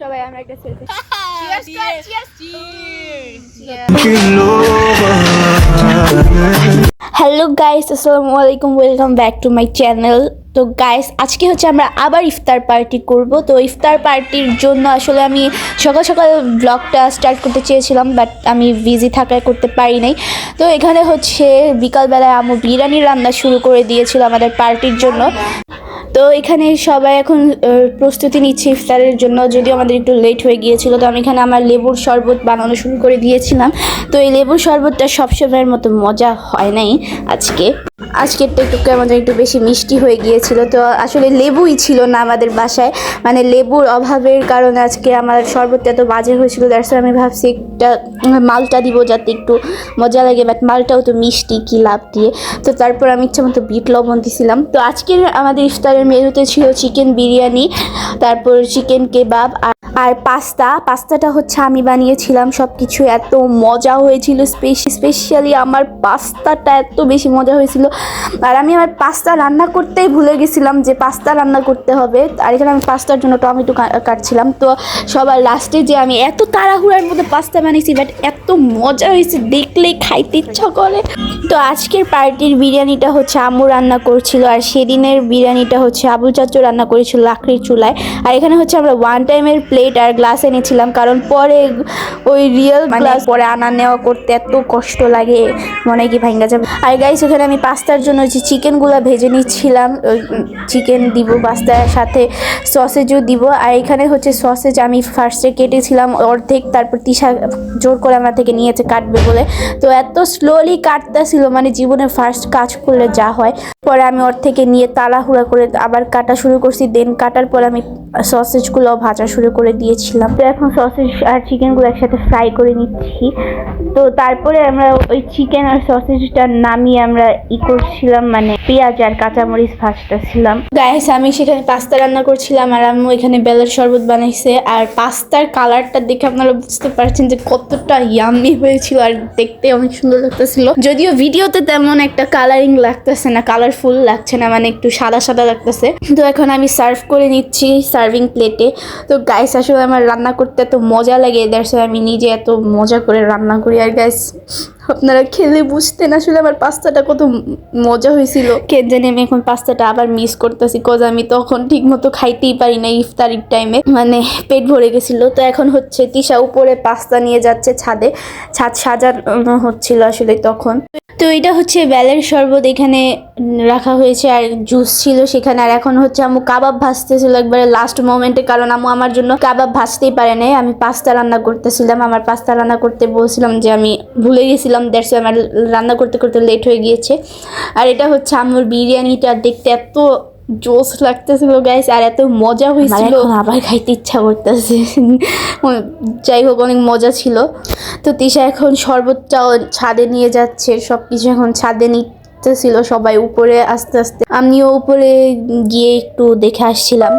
সবাই আমরা একটা সেলফি হ্যালো গাইস, আসসালামু আলাইকুম, welcome back to my channel. তো গাইস, আজকে হচ্ছে আমরা আবার ইফতার পার্টি করব। তো ইফতার পার্টির জন্য আসলে আমি সকাল সকাল ব্লগটা স্টার্ট করতে চেয়েছিলাম, বাট আমি বিজি থাকায় করতে পারি নাই। তো এখানে হচ্ছে বিকালবেলায় আম্মু বিরিয়ানি রান্না শুরু করে দিয়েছিল আমাদের পার্টির জন্য। তো এখানে সবাই এখন প্রস্তুতি নিচ্ছে ইফতারের জন্য, যদিও আমাদের একটু লেট হয়ে গিয়েছিল। তো আমি এখানে আমার লেবুর শরবত বানানো শুরু করে দিয়েছিলাম। তো এই লেবুর শরবতটা সবসময়ের মতো মজা হয় নাই আজকেরটা একটু কেমন একটু বেশি মিষ্টি হয়ে গিয়েছিল। তো আসলে লেবুই ছিল না আমাদের বাসায়, মানে লেবুর অভাবের কারণে আজকে আমার শরবতটা এত বাজে হয়েছিল। দ্যাটস আমি ভাবছি একটা মালটা দিব যাতে একটু মজা লাগে, বাট মালটাও তো মিষ্টি, কি লাভ দিয়ে। তো তারপর আমি ইচ্ছা মতো বিট লবণ দিয়েছিলাম। তো আজকের আমাদের ইফতারের মেনুতে ছিল চিকেন বিরিয়ানি, তারপর চিকেন কেবাব আর পাস্তাটা হচ্ছে আমি বানিয়েছিলাম। সব কিছু এত মজা হয়েছিল, স্পেশালি আমার পাস্তাটা এত বেশি মজা হয়েছিল। আর আমি আমার পাস্তা রান্না করতেই ভুলে গেছিলাম যে পাস্তা রান্না করতে হবে। আর এখানে আমি পাস্তার জন্য টমেটো কাটছিলাম। তো সবার লাস্টে যে আমি এত তাড়াহুড়ার মধ্যে পাস্তা বানিয়েছি, বাট এত মজা হয়েছে, দেখলেই খাইতে ইচ্ছা করে। তো আজকের পার্টির বিরিয়ানিটা হচ্ছে আম্মু রান্না করছিল, আর সেদিনের বিরিয়ানিটা হচ্ছে আবু চাচু রান্না করেছিল লাকড়ির চুলায়। আর এখানে হচ্ছে আমরা ওয়ান টাইমের প্লেট আর গ্লাস এনেছিলাম, কারণ পরে ওই রিয়েল গ্লাস পরে আনা নেওয়া করতে এত কষ্ট লাগে, মনে কি ভাঙ্গা যাবে। আর গাইস, ওখানে আমি পাস্তার জন্য যে চিকেনগুলো ভেজে নিচ্ছিলাম। চিকেন দিব, পাস্তার সাথে সসেজও দিব। আর এখানে হচ্ছে সসেজ আমি ফার্স্টে কেটেছিলাম অর্ধেক, তারপর তিশা জোর করে আমার থেকে নিয়েছে কাটবে বলে। তো এত স্লোলি কাটতেছিল, মানে জীবনে ফার্স্ট কাজ করলে যা হয়। পরে আমি ওর থেকে নিয়ে তাড়াহুড়া করে আবার কাটা শুরু করছি। দেন কাটার পর আমি সসেজগুলো ভাজা শুরু করে দিয়েছিলাম। তো এখন সসেজ আর চিকেনগুলো একসাথে ফ্রাই করে নিচ্ছি। তো তারপরে আমরা ওই চিকেন আর সসেজটা নামিয়ে আমরা করছিলাম, মানে পেঁয়াজ আর কাঁচামরিচ ভাজতেছিলাম। গাইস, আমি সেখানে পাস্তা রান্না করছিলাম, আর আম্মু এখানে বেলের শরবত বানাইছে। আর পাস্তার কালারটা দেখে আপনারা বুঝতে পারছেন যে কতটা ইয়াম্মি হয়েছিল, আর দেখতে অনেক সুন্দর লাগতেছিল। যদিও ভিডিওতে তেমন একটা কালারিং লাগতেছে না, কালারফুল লাগছে না, মানে একটু সাদা সাদা লাগতেছে। তো এখন আমি সার্ভ করে নিচ্ছি সার্ভিং প্লেটে। তো গাইস, আসলে আমার রান্না করতে এত মজা লাগে, দ্যাটস আমি নিজে এত মজা করে রান্না করি। আর গাইস, আপনারা খেলে বুঝতেন আসলে আমার পাস্তাটা কত মজা হয়েছিল। কেন জানি আমি এখন পাস্তাটা আবার মিস করতেছি, কজ আমি তখন ঠিক মতো খাইতেই পারি না ইফতারির টাইমে, মানে পেট ভরে গেছিল। তো এখন হচ্ছে তিশা উপরে পাস্তা নিয়ে যাচ্ছে ছাদে, ছাদ সাজানো হচ্ছিল আসলে তখন। তো এটা হচ্ছে বেলের শরবত এখানে রাখা হয়েছে, আর জুস ছিল সেখানে। আর এখন হচ্ছে আম্মু কাবাব ভাজতেছিল একবারে লাস্ট মোমেন্টে, কারণ আম্মু আমার জন্য কাবাব ভাজতেই পারে নাই। আমি পাস্তা রান্না করতেছিলাম, আমার পাস্তা রান্না করতে বলছিলাম যে আমি ভুলে গেছিলাম, দ্যাটস আমার রান্না করতে করতে লেট হয়ে গিয়েছে। আর এটা হচ্ছে আম্মুর বিরিয়ানিটা, দেখতে এত জোস লাগতেছিল গাইস, আর এত মজা হয়েছিল, আবার খাইতে ইচ্ছা করতেছে। যাই হোক, অনেক মজা ছিল। তো তিশা এখন শরবতটাও ছাদে নিয়ে যাচ্ছে, সব কিছু এখন ছাদে নিতেছিল সবাই উপরে আস্তে আস্তে। আমিও উপরে গিয়ে একটু দেখে আসছিলাম।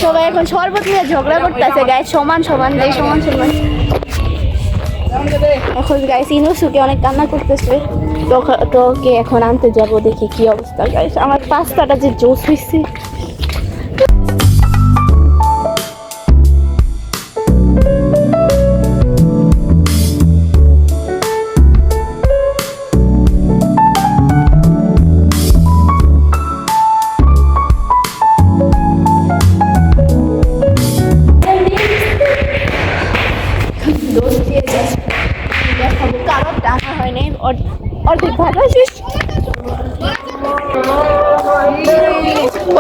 সবাই এখন শরবত নিয়ে ঝগড়া করতেছে গাইস, সমান সমান দেয়, সমান সমান। এখন গাইস ইনুসুকে অনেক কান্না করতেছে, তোকে এখন আনতে যাব, দেখি কি অবস্থা। গাইস, আমার পাস্তাটা যে জোস হয়েছে।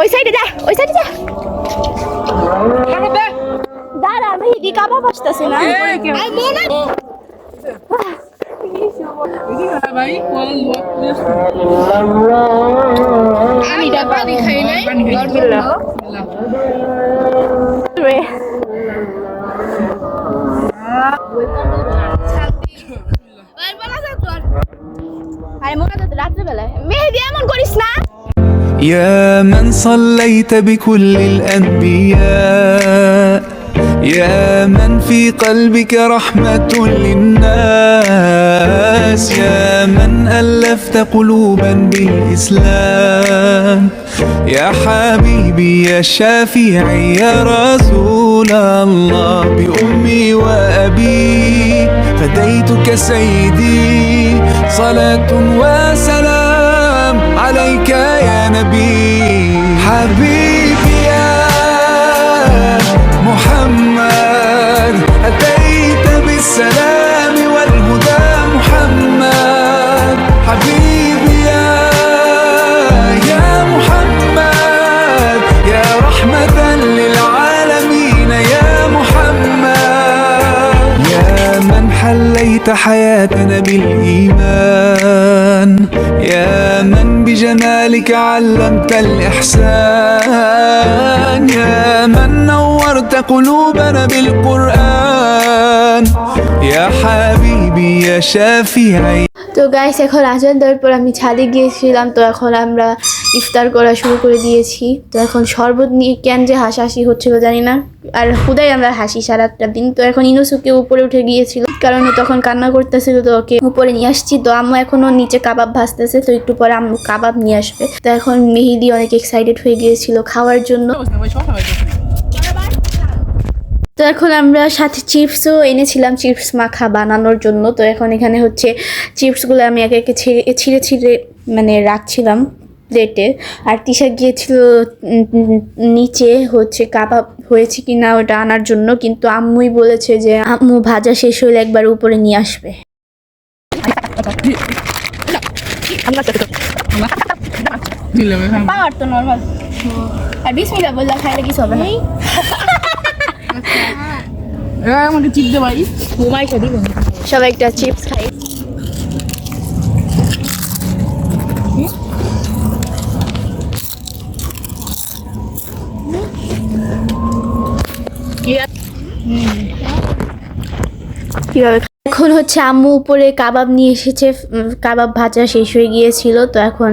ওই সাইডে যা, ওই সাইডে যা। দাঁড়া মেহেদি, কাবাব আসতেছে না। রাত্রেবেলায় মেহেদি এমন করিস না। يا من صليت بكل الأنبياء يا من في قلبك رحمة للناس يا من ألفت قلوبا بالإسلام يا حبيبي يا شافعي يا رسول الله بأمي وأبي فديتك سيدي صلاة وسلام عليك يا نبي حبيبي يا محمد أتيت بالسلام والهدى محمد حبيبي يا محمد يا رحمة للعالمين يا محمد يا من حليت حياتنا بالإيمان يا من بجمالك علمت الإحسان يا من نورت قلوبنا بالقرآن يا حبيبي يا شافعي তো গাইস এখন আজান দেওয়ার পর আমি ছাদে গিয়েছিলাম, তো এখন আমরা ইফতার করা শুরু করে দিয়েছি। তো এখন শরবত নিয়ে কেন যে হাসাহাসি হচ্ছিল জানি না, আর হুদাই আমরা হাসি সারাটা দিন। তো এখন ইনুসুকে উপরে উঠে গিয়েছিল, কারণ ও তখন কান্না করতেছিল, তো ওকে উপরে নিয়ে আসছি। তো আম্মু এখনো নিচে কাবাব ভাজতেছে, তো একটু পরে আম্মু কাবাব নিয়ে আসবে। তো এখন মেহেদি অনেক এক্সাইটেড হয়ে গিয়েছিল খাওয়ার জন্য। তো এখন আমরা সাথে চিপসও এনেছিলাম, চিপস মাখা বানানোর জন্য। তো এখন এখানে হচ্ছে চিপসগুলো আমি একে একে ছিঁড়ে ছিঁড়ে মানে রাখছিলাম প্লেটে। আর তিশা গিয়েছিল নিচে হচ্ছে কাবাব হয়েছে কি না ওটা আনার জন্য, কিন্তু আম্মুই বলেছে যে আম্মু ভাজা শেষ হলে একবার উপরে নিয়ে আসবে। পাওয়ার তো নর্মাল, আর বিসমিল্লাহ বললা খাইলে কিছু হবে না। আমাকে চিপ দে ভাই, সবাই একটা চিপস খাই। কিভাবে এখন হচ্ছে আম্মু উপরে কাবাব নিয়ে এসেছে, কাবাব ভাজা শেষ হয়ে গিয়েছিল, তো এখন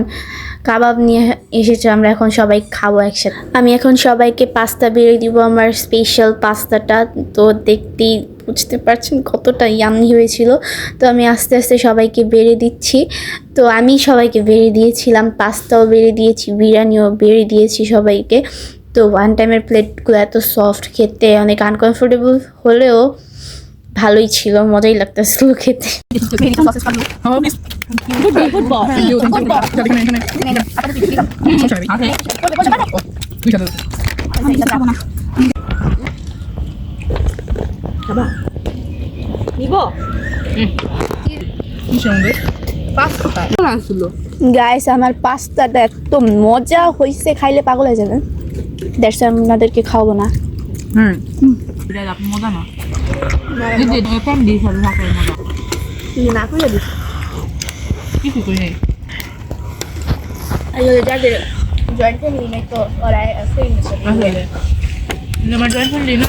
কাবাব নিয়ে এসেছে, আমরা এখন সবাই খাবো একসাথে। আমি এখন সবাইকে পাস্তা বেড়ে দিব, আমার স্পেশাল পাস্তাটা। তো দেখতেই বুঝতে পারছেন কতটা ইয়ামি হয়েছিল। তো আমি আস্তে আস্তে সবাইকে বেড়ে দিচ্ছি। তো আমি সবাইকে বেড়ে দিয়েছিলাম, পাস্তাও বেড়ে দিয়েছি, বিরিয়ানিও বেড়ে দিয়েছি সবাইকে। তো ওয়ান টাইমের প্লেটগুলো এত সফট, খেতে অনেক আনকমফোর্টেবল হলেও ভালোই ছিল, মজাই লাগতেছিল খেতে। গাইস আমার পাস্তাটা এত মজা হয়েছে, খাইলে পাগল হয়ে যাবেন। দ্যাটস ওয়াই আপনাদেরকে খাওয়াবো না। মজা না ফ্যামিলি হিসাবে থাকার মজা না করে দিস কিছু করি নাই। যাদের জয়েন্ট ফ্যামিলি নেই তো ওরা আমার জয়েন্ট ফ্যামিলি না,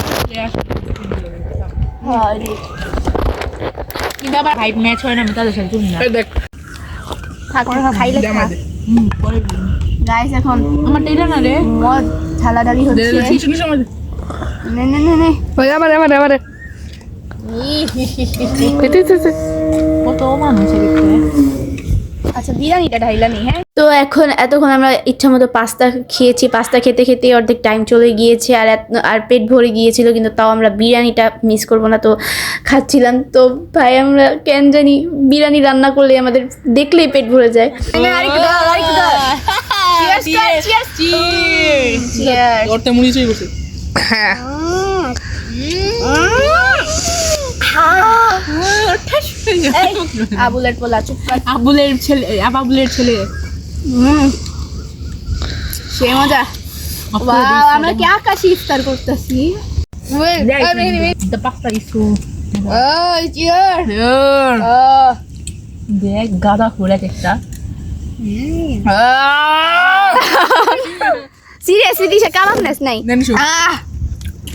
কিন্তু আবার হাইট ম্যাচ হয় না, আমি তাদের সাথে চলি না। খাইলে গাইস এখন আমার টেলা না রে মদ ঝালাডালি হচ্ছে। নে নে নে নে কত মানুষ দেখতে। আচ্ছা বিরিয়ানিটা ঢাইলানি। হ্যাঁ, তো এখন এতক্ষণ আমরা ইচ্ছা মতো পাস্তা খেয়েছি, পাস্তা খেতে খেতে অর্ধেক টাইম চলে গিয়েছে, আর পেট ভরে গিয়েছিল, কিন্তু তাও আমরা বিরিয়ানিটা মিস করবো না, তো খাচ্ছিলাম। তো ভাই আমরা কেন জানি বিরিয়ানি রান্না করলে আমাদের দেখলেই পেট ভরে যায়। এই, আবুলের পোলা চুপ কর। আবুলের ছেলে সে মজা। ওয়াও, আমরা কি আকাশে ইফতার করতেছি। পাক্তা ইসু ওই চিয়ার। দেখ গাদা ঘুরে একটা সিরিয়াসলি দিশা কালামনেস নাই।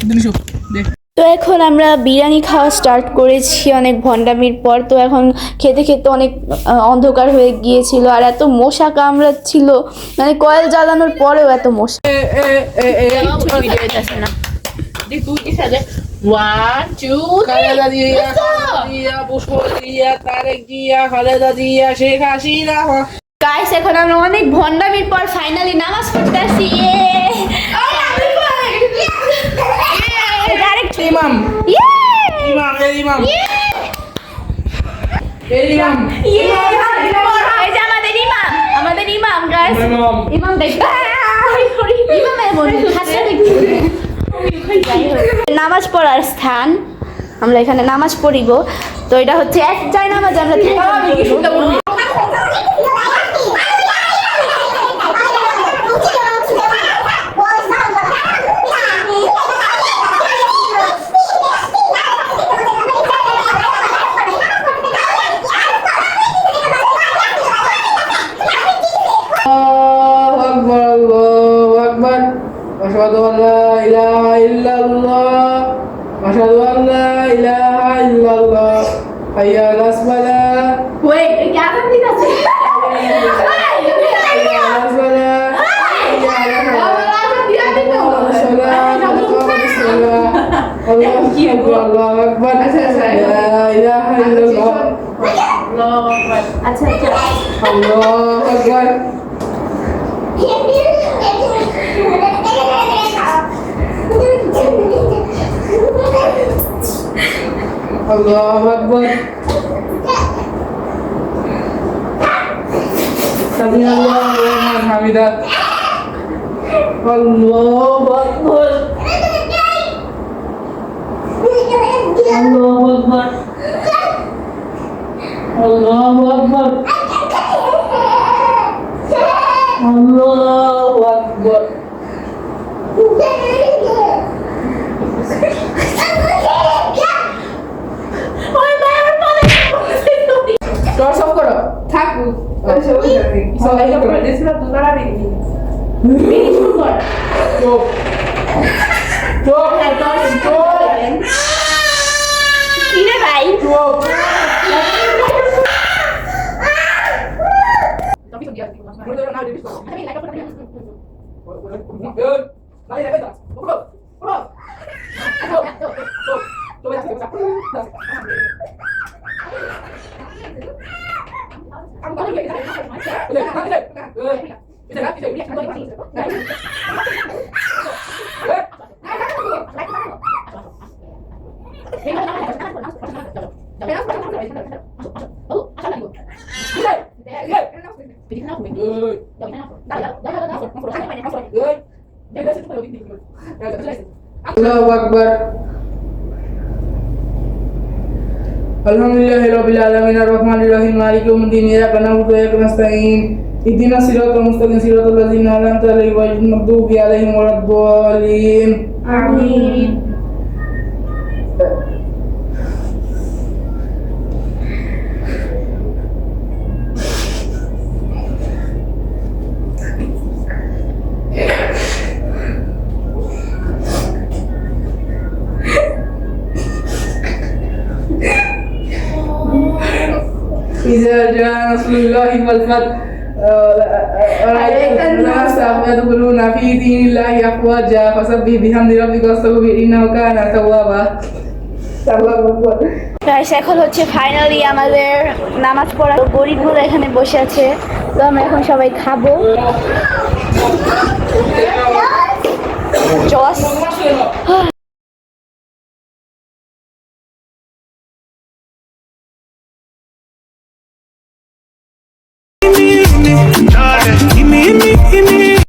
দেনিশু দেখ তো এখন আমরা বিরিয়ানি খাওয়া স্টার্ট করেছি অনেক ভন্ডামির পর। তো এখন খেতে খেতে অনেক অন্ধকার হয়ে গিয়েছিল আর এত মশা কামড়াচ্ছিল, মানে কয়েল জ্বালানোর পরেও এত মশা। দেখ তুই ইসা দে 1 2 খালেদা জিয়া, পুষ্প জিয়া, তারেক জিয়া, খালেদা জিয়া, শেখ হাসিনা। গাইস এখন আমরা অনেক ভন্ডামির পর ফাইনালি নামাজ পড়তেছি। ইমাম ইমাম এই ইমাম এই ইমাম এই যে আমাদের ইমাম গাইস। ইমাম দেখ নামাজ পড়ার স্থান, আমরা এখানে নামাজ পড়িব। তো এটা হচ্ছে এক চাই নামাজ আমরা Allahu Akbar. Asyhadu an la ilaha illallah. Asyhadu an la ilaha illallah. Hayya 'alas salah. Wait, क्या करती है? Hayya 'alas salah. Hayya 'alas salah. Allahu Akbar. La ilaha illallah. अच्छा अच्छा Allahu Akbar. Allahu Akbar. Sami Allahu liman hamidah. Allahu Akbar. Allahu Akbar. Allahu Akbar. Allahu Akbar. Door off করো থাকু সবাই করে দিছিল দুবার আমি চুপ চুপ চুপ কি রে ভাই? চুপ Allahu Akbar. Alhamdulillahi Rabbil Alamin Ar-Rahmanir Rahim Maliki Yawmiddin Iyyaka na'budu wa iyyaka nasta'in Ihdinas siratal mustaqim siratal ladzina an'amta 'alaihim ghairil maghdubi 'alaihim waladdallin. Amin. إذا جاء نصر الله والفتح رأيت الناس يدخلون في دين الله أفواجا فسبح بحمد ربك واستغفر إنه كان توابا. Allahu Akbar. Guys এখন হচ্ছে ফাইনালি আমাদের নামাজ পড়া। গরিবগুলো এখানে বসে আছে, তো আমরা এখন সবাই খাবো। জস Gimme, gimme, gimme, gimme,